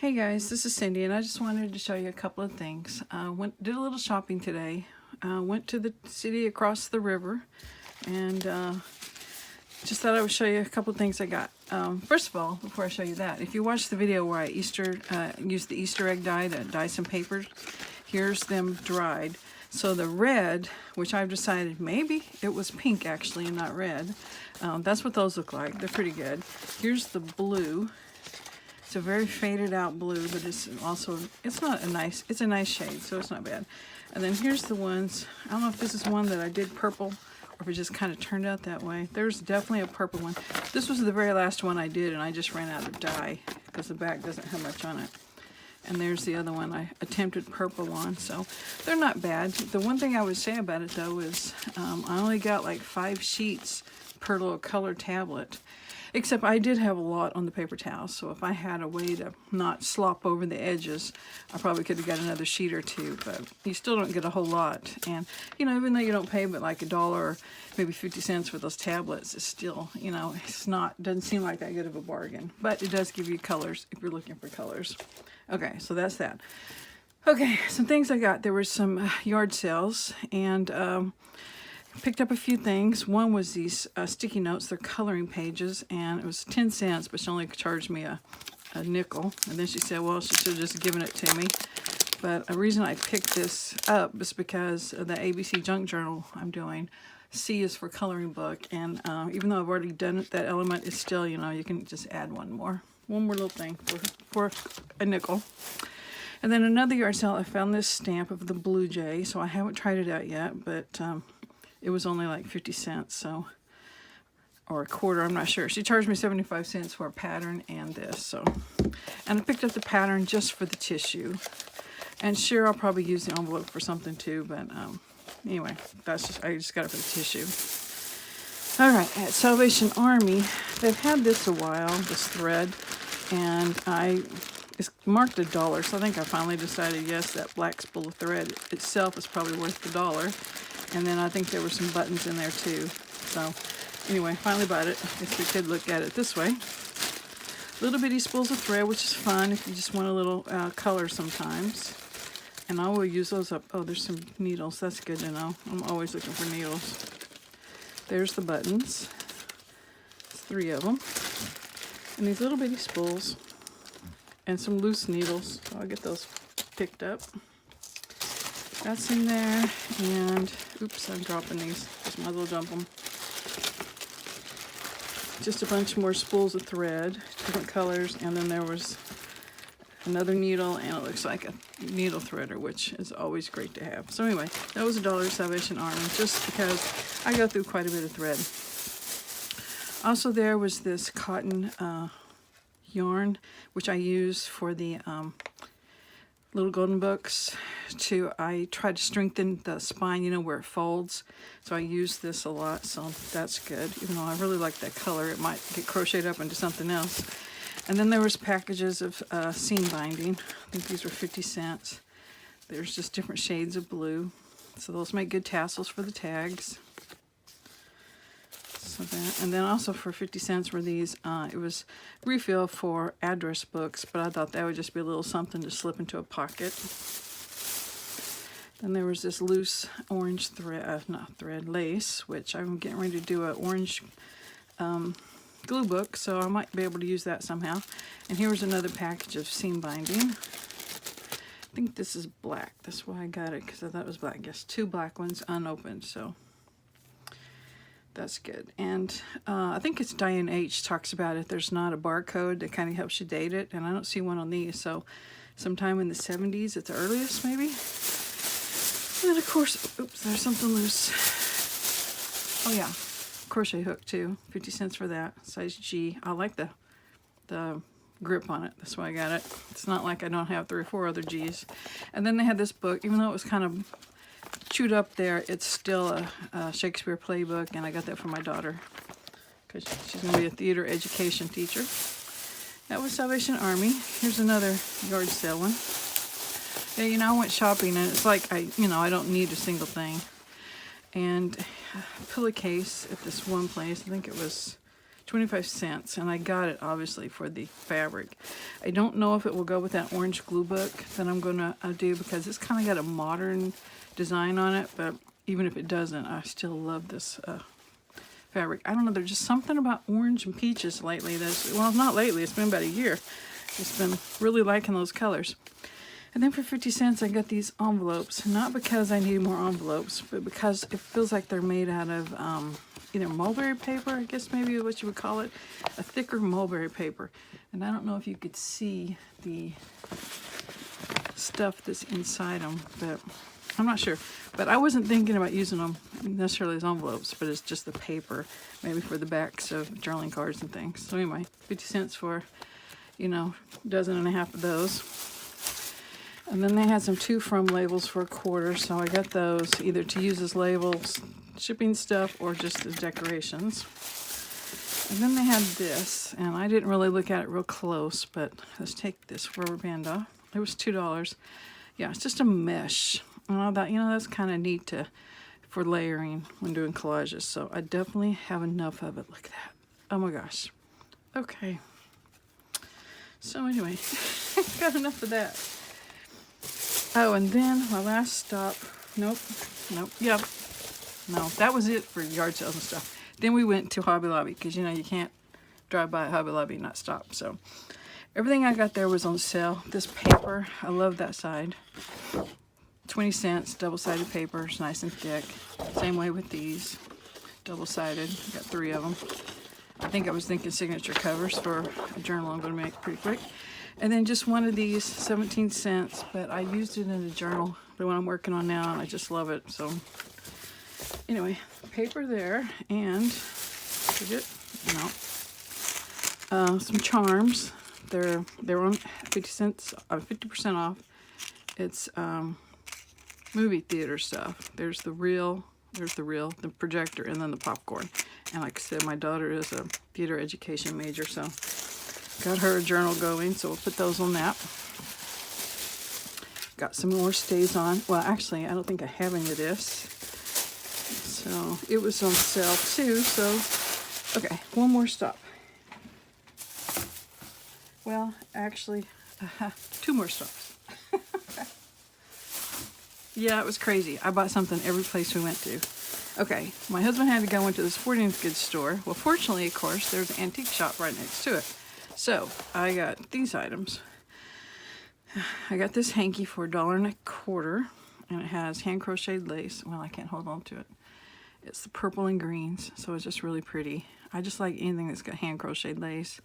Hey guys, this is Cindy, and I just wanted to show you a couple of things. Did a little shopping today. Went to the city across the river, and just thought I would show you a couple of things I got. First of all, before I show you that, if you watch the video where I used the Easter egg dye to dye some papers, here's them dried. So the red, which I've decided maybe it was pink actually and not red, that's what those look like. They're pretty good. Here's the blue. It's a very faded out blue, but it's a nice shade, so it's not bad. And then here's the ones. I don't know if this is one that I did purple or if it just kind of turned out that way. There's definitely a purple one. This was the very last one I did, and I just ran out of dye because the back doesn't have much on it. And there's the other one I attempted purple on, so they're not bad. The one thing I would say about it though is I only got like 5 sheets per little color tablet. Except I did have a lot on the paper towels, so if I had a way to not slop over the edges, I probably could have got another sheet or two, but you still don't get a whole lot. And, you know, even though you don't pay but like $1 or maybe 50 cents for those tablets, it's still, you know, doesn't seem like that good of a bargain. But it does give you colors if you're looking for colors. Okay, so that's that. Okay, some things I got. There were some yard sales, and picked up a few things. One was these sticky notes. They're coloring pages, and it was 10 cents, but she only charged me a nickel. And then she said, well, she should have just given it to me. But the reason I picked this up is because of the ABC Junk Journal I'm doing. C is for coloring book, and even though I've already done it, that element is still, you know, you can just add one more little thing for a nickel. And then another yard sale, I found this stamp of the Blue Jay, so I haven't tried it out yet, but it was only like 50 cents, so, or a quarter, I'm not sure. She charged me 75 cents for a pattern and this, so. And I picked up the pattern just for the tissue. And sure, I'll probably use the envelope for something too, but anyway, I just got it for the tissue. All right, at Salvation Army, they've had this a while, this thread, and it's marked $1, so I think I finally decided, yes, that black spool of thread itself is probably worth $1. And then I think there were some buttons in there too. So anyway, finally bought it. I guess we could look at it this way. Little bitty spools of thread, which is fun if you just want a little color sometimes. And I will use those up. Oh, there's some needles. That's good to know. I'm always looking for needles. There's the buttons. There's 3 of them. And these little bitty spools. And some loose needles. So I'll get those picked up. That's in there, and oops, I'm dropping these. Just might as well dump them. Just a bunch more spools of thread, different colors, and then there was another needle, and it looks like a needle threader, which is always great to have. So anyway, that was $1 Salvation Army, just because I go through quite a bit of thread. Also, there was this cotton yarn, which I use for the Little Golden Books. I try to strengthen the spine, you know, where it folds. So I use this a lot, so that's good. Even though I really like that color, it might get crocheted up into something else. And then there was packages of seam binding. I think these were 50 cents. There's just different shades of blue. So those make good tassels for the tags. So that, and then also for 50 cents were these, it was refill for address books, but I thought that would just be a little something to slip into a pocket. Then there was this loose orange lace, which I'm getting ready to do an orange glue book, so I might be able to use that somehow. And here was another package of seam binding. I think this is black, that's why I got it, because I thought it was black. Yes, 2 black ones unopened, so that's good. And I think it's Diane H. talks about it. There's not a barcode that kind of helps you date it, and I don't see one on these, so sometime in the 70s at the earliest, maybe. And then, of course, oops, there's something loose. Oh, yeah, crochet hook, too. 50 cents for that, size G. I like the grip on it. That's why I got it. It's not like I don't have 3 or 4 other G's. And then they had this book, even though it was kind of chewed up there, it's still a Shakespeare playbook, and I got that for my daughter because she's going to be a theater education teacher. That was Salvation Army. Here's another yard sale one. Yeah, you know, I went shopping, and it's like I don't need a single thing. And a pillowcase at this one place, I think it was 25 cents, and I got it obviously for the fabric. I don't know if it will go with that orange glue book that I'm gonna do, because it's kind of got a modern design on it, but even if it doesn't, I still love this fabric. I don't know, there's just something about orange and peaches lately that's, well, not lately, it's been about a year. Just been really liking those colors. And then for 50 cents, I got these envelopes, not because I need more envelopes, but because it feels like they're made out of either mulberry paper, I guess maybe what you would call it, a thicker mulberry paper. And I don't know if you could see the stuff that's inside them, but I'm not sure. But I wasn't thinking about using them necessarily as envelopes, but it's just the paper, maybe for the backs of journaling cards and things. So anyway, 50 cents for, you know, a dozen and a half of those. And then they had some to from labels for $1, so I got those either to use as labels, shipping stuff, or just as decorations. And then they had this, and I didn't really look at it real close, but let's take this rubber band off. It was $2. Yeah, it's just a mesh. And I thought, you know, that's kind of neat for layering when doing collages. So I definitely have enough of it. Look at that. Oh my gosh. Okay. So anyway, got enough of that. Oh, and then my last stop, nope, yep, no, that was it for yard sales and stuff. Then we went to Hobby Lobby, because, you know, you can't drive by Hobby Lobby and not stop. So everything I got there was on sale. This paper, I love that side. 20 cents, double-sided paper, it's nice and thick. Same way with these, double-sided, got 3 of them. I think I was thinking signature covers for a journal I'm going to make pretty quick. And then just one of these, 17 cents, but I used it in a journal, the one I'm working on now, and I just love it. So anyway, paper there, and some charms. They're on 50 cents, 50% off. It's movie theater stuff. There's the the projector, and then the popcorn. And like I said, my daughter is a theater education major, so got her a journal going, so we'll put those on that. Got some more stays on. Well, actually, I don't think I have any of this. So it was on sale too, so okay, one more stop. Well, actually, 2 more stops. Yeah, it was crazy. I bought something every place we went to. Okay, my husband had to go into the sporting goods store. Well, fortunately, of course, there's an antique shop right next to it. So I got these items. I got this hanky for $1.25, and it has hand crocheted lace. Well, I can't hold on to it. It's the purple and greens, so it's just really pretty. I just like anything that's got hand crocheted lace.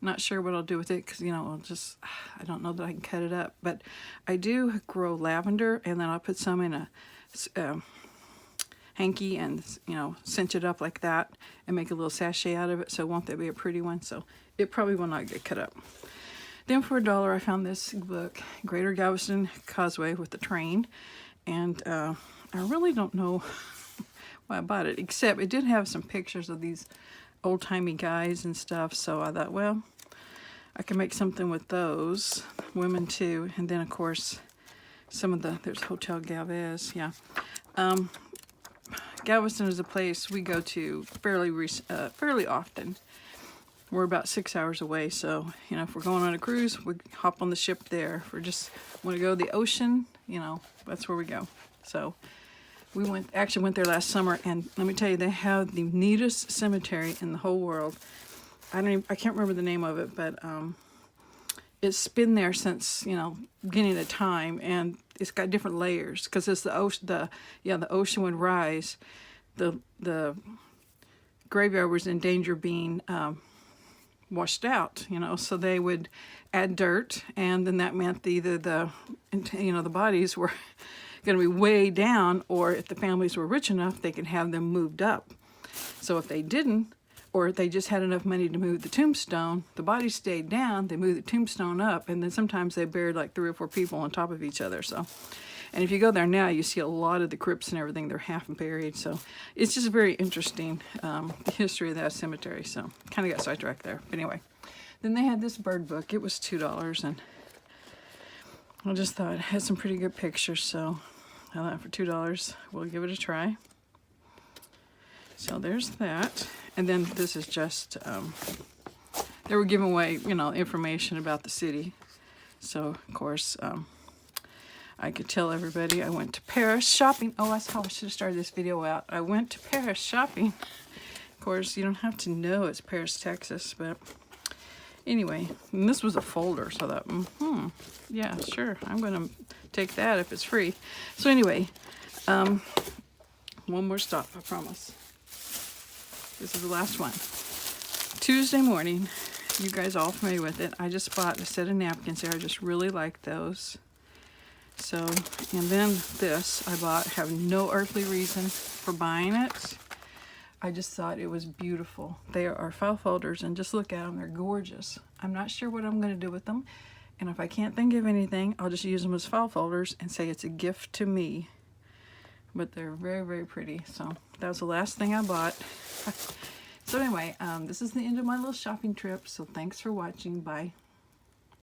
Not sure what I'll do with it, because, you know, I don't know that I can cut it up. But I do grow lavender, and then I'll put some in a hanky and, you know, cinch it up like that and make a little sachet out of it. So won't that be a pretty one? So it probably will not get cut up. Then for $1, I found this book, Greater Galveston Causeway with the Train. And I really don't know why I bought it, except it did have some pictures of these old-timey guys and stuff. So I thought, well, I can make something with those, women too. And then, of course, there's Hotel Galvez, yeah. Galveston is a place we go to fairly often. We're about 6 hours away, so, you know, if we're going on a cruise, we hop on the ship there. If we just want to go to the ocean, you know, that's where we go. So we actually went there last summer, and let me tell you, they have the neatest cemetery in the whole world. I can't remember the name of it, but it's been there since, you know, beginning of time, and it's got different layers because it's the ocean. The ocean would rise. The graveyard was in danger of being washed out, you know, so they would add dirt, and then that meant either the bodies were going to be way down, or if the families were rich enough, they could have them moved up. So if they didn't, or if they just had enough money to move the tombstone, the body stayed down, they moved the tombstone up, and then sometimes they buried like 3 or 4 people on top of each other. So, and if you go there now, you see a lot of the crypts and everything, they're half buried. So it's just very interesting, the history of that cemetery. So kind of got sidetracked there. But anyway, then they had this bird book. It was $2, and I just thought it had some pretty good pictures. So I thought for $2, we'll give it a try. So there's that. And then this is just, they were giving away, you know, information about the city. So, of course, I could tell everybody I went to Paris shopping. Oh, that's how I should have started this video out. I went to Paris shopping. Of course, you don't have to know it's Paris, Texas, but anyway, and this was a folder, so I thought, yeah, sure, I'm gonna take that if it's free. So anyway, one more stop, I promise. This is the last one. Tuesday morning, you guys all familiar with it. I just bought a set of napkins here. I just really like those. So, and then this I bought, have no earthly reason for buying it. I just thought it was beautiful. They are file folders, and just look at them, they're gorgeous. I'm not sure what I'm gonna do with them, and if I can't think of anything, I'll just use them as file folders and say it's a gift to me. But they're very, very pretty. So that was the last thing I bought. So anyway, this is the end of my little shopping trip, so thanks for watching. Bye.